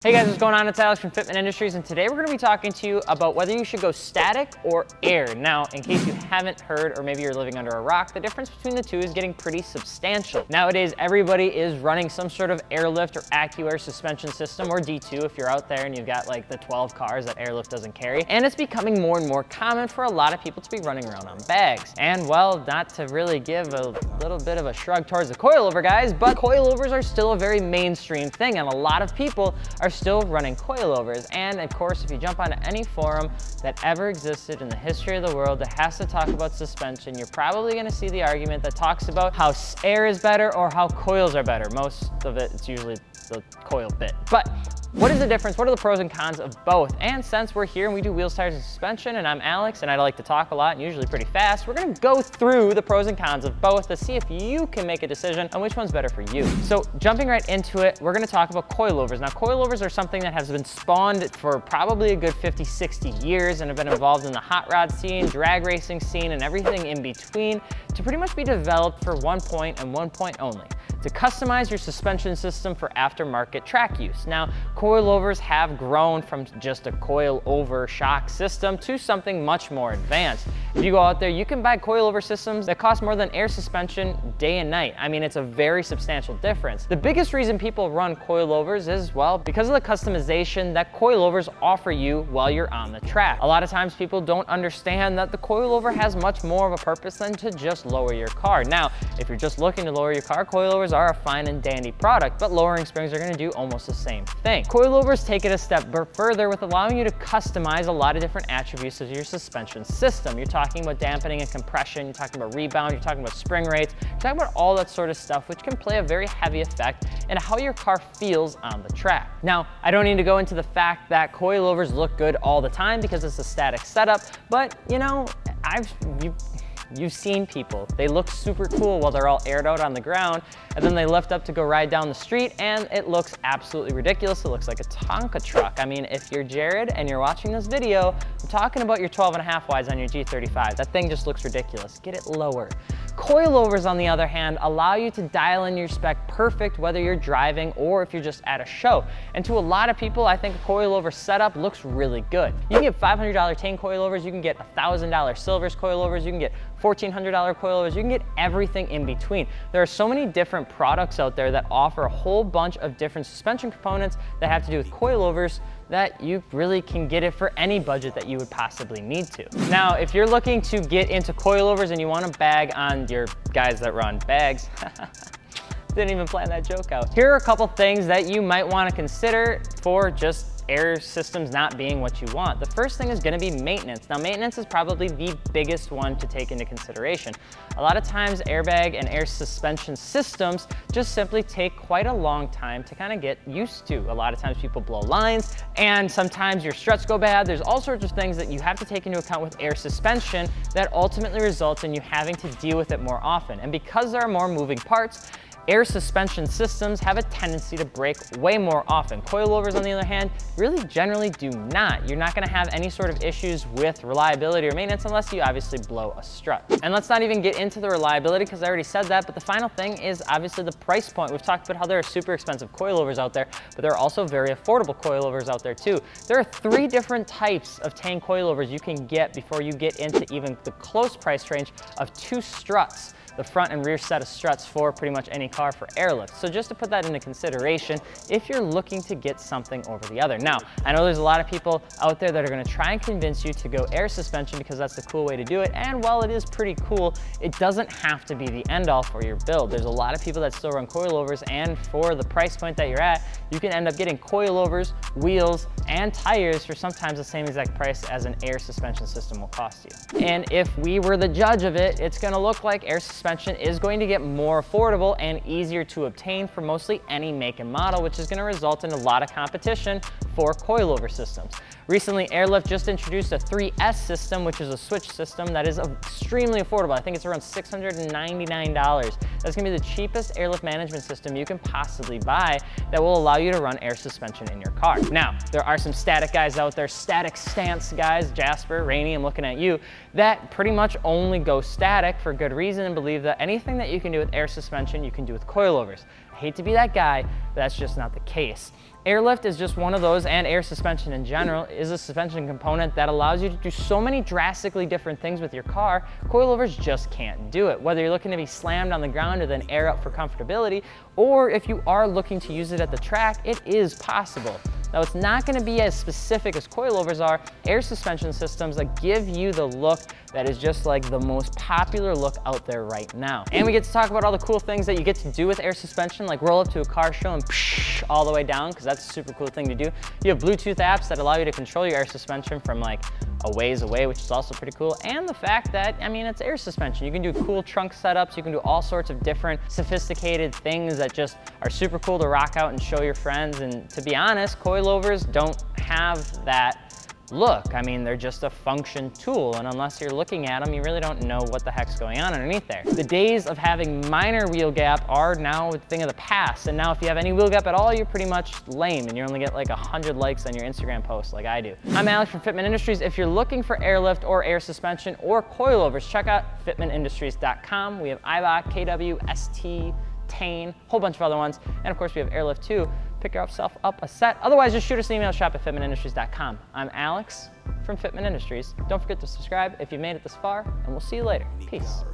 Hey guys, what's going on? It's Alex from Fitment Industries, and today we're going to be talking to you about whether you should go static or air. Now, in case you haven't heard, or maybe you're living under a rock, the difference between the two is getting pretty substantial. Nowadays, everybody is running some sort of Airlift or AccuAir suspension system, or D2 if you're out there and you've got like the 12 cars that Airlift doesn't carry. And it's becoming more and more common for a lot of people to be running around on bags. And well, not to really give a little bit of a shrug towards the coilover guys, but coilovers are still a very mainstream thing, and a lot of people are still running coilovers. And of course, if you jump onto any forum that ever existed in the history of the world that has to talk about suspension, you're probably going to see the argument that talks about how air is better or how coils are better. Most of it, it's usually the coil bit. But what is the difference? What are the pros and cons of both? And since we're here and we do wheels, tires, and suspension, and I'm Alex, and I like to talk a lot and usually pretty fast, we're gonna go through the pros and cons of both to see if you can make a decision on which one's better for you. So jumping right into it, we're gonna talk about coilovers. Now, coilovers are something that has been spawned for probably a good 50, 60 years and have been involved in the hot rod scene, drag racing scene, and everything in between to pretty much be developed for one point and one point only: to customize your suspension system for aftermarket track use. Now, coilovers have grown from just a coil over shock system to something much more advanced. If you go out there, you can buy coilover systems that cost more than air suspension day and night. I mean, it's a very substantial difference. The biggest reason people run coilovers is, well, because of the customization that coilovers offer you while you're on the track. A lot of times people don't understand that the coilover has much more of a purpose than to just lower your car. Now, if you're just looking to lower your car, coilovers are a fine and dandy product, but lowering springs are going to do almost the same thing. Coilovers take it a step further with allowing you to customize a lot of different attributes of your suspension system. You're talking about dampening and compression, you're talking about rebound, you're talking about spring rates, you're talking about all that sort of stuff, which can play a very heavy effect in how your car feels on the track. Now, I don't need to go into the fact that coilovers look good all the time because it's a static setup, but you know, you've seen people, they look super cool while they're all aired out on the ground, and then they lift up to go ride down the street and it looks absolutely ridiculous. It looks like a Tonka truck. I mean, if you're Jared and you're watching this video, I'm talking about your 12.5 wides on your G35. That thing just looks ridiculous. Get it lower. Coilovers, on the other hand, allow you to dial in your spec perfect whether you're driving or if you're just at a show. And to a lot of people, I think a coilover setup looks really good. You can get $500 Tane coilovers, you can get $1,000 Silvers coilovers, you can get $1,400 coilovers, you can get everything in between. There are so many different products out there that offer a whole bunch of different suspension components that have to do with coilovers that you really can get it for any budget that you would possibly need to. Now, if you're looking to get into coilovers and you want to bag on your guys that run bags, didn't even plan that joke out. Here are a couple things that you might want to consider for just air systems not being what you want. The first thing is going to be maintenance. Now, maintenance is probably the biggest one to take into consideration. A lot of times airbag and air suspension systems just simply take quite a long time to kind of get used to. A lot of times people blow lines, and sometimes your struts go bad. There's all sorts of things that you have to take into account with air suspension that ultimately results in you having to deal with it more often. And because there are more moving parts, air suspension systems have a tendency to break way more often. Coilovers, on the other hand, really generally do not. You're not gonna have any sort of issues with reliability or maintenance unless you obviously blow a strut. And let's not even get into the reliability because I already said that, but the final thing is obviously the price point. We've talked about how there are super expensive coilovers out there, but there are also very affordable coilovers out there too. There are 3 different types of Tane coilovers you can get before you get into even the close price range of 2 struts, the front and rear set of struts for pretty much any car for Airlift. So just to put that into consideration if you're looking to get something over the other. Now, I know there's a lot of people out there that are gonna try and convince you to go air suspension because that's the cool way to do it. And while it is pretty cool, it doesn't have to be the end all for your build. There's a lot of people that still run coilovers, and for the price point that you're at, you can end up getting coilovers, wheels, and tires for sometimes the same exact price as an air suspension system will cost you. And if we were the judge of it, it's gonna look like air suspension is going to get more affordable and easier to obtain for mostly any make and model, which is going to result in a lot of competition for coilover systems. Recently, Airlift just introduced a 3S system, which is a switch system that is extremely affordable. I think it's around $699. That's gonna be the cheapest airlift management system you can possibly buy that will allow you to run air suspension in your car. Now, there are some static guys out there, static stance guys, Jasper, Rainey, I'm looking at you, that pretty much only go static for good reason and believe that anything that you can do with air suspension, you can do with coilovers. hate to be that guy, but that's just not the case. Airlift is just one of those, and air suspension in general is a suspension component that allows you to do so many drastically different things with your car. Coilovers just can't do it. Whether you're looking to be slammed on the ground and then air up for comfortability, or if you are looking to use it at the track, it is possible. Now, it's not going to be as specific as coilovers are. Air suspension systems that give you the look that is just like the most popular look out there right now. And we get to talk about all the cool things that you get to do with air suspension, like roll up to a car show and psh, all the way down, because that's a super cool thing to do. You have Bluetooth apps that allow you to control your air suspension from like a ways away, which is also pretty cool. And the fact that, I mean, it's air suspension. You can do cool trunk setups. You can do all sorts of different sophisticated things that just are super cool to rock out and show your friends. And to be honest, coilovers don't have that look. I mean, they're just a function tool, and unless you're looking at them, you really don't know what the heck's going on underneath there. The days of having minor wheel gap are now a thing of the past, and now if you have any wheel gap at all, you're pretty much lame, and you only get like 100 likes on your Instagram post like I do. I'm Alex from Fitment Industries. If you're looking for airlift or air suspension or coilovers, check out fitmentindustries.com. We have IBOC, KW, ST, Tane, whole bunch of other ones, and of course we have Airlift too. Pick yourself up a set. Otherwise, just shoot us an email, shop@fitmentindustries.com. I'm Alex from Fitment Industries. Don't forget to subscribe if you've made it this far, and we'll see you later. Peace.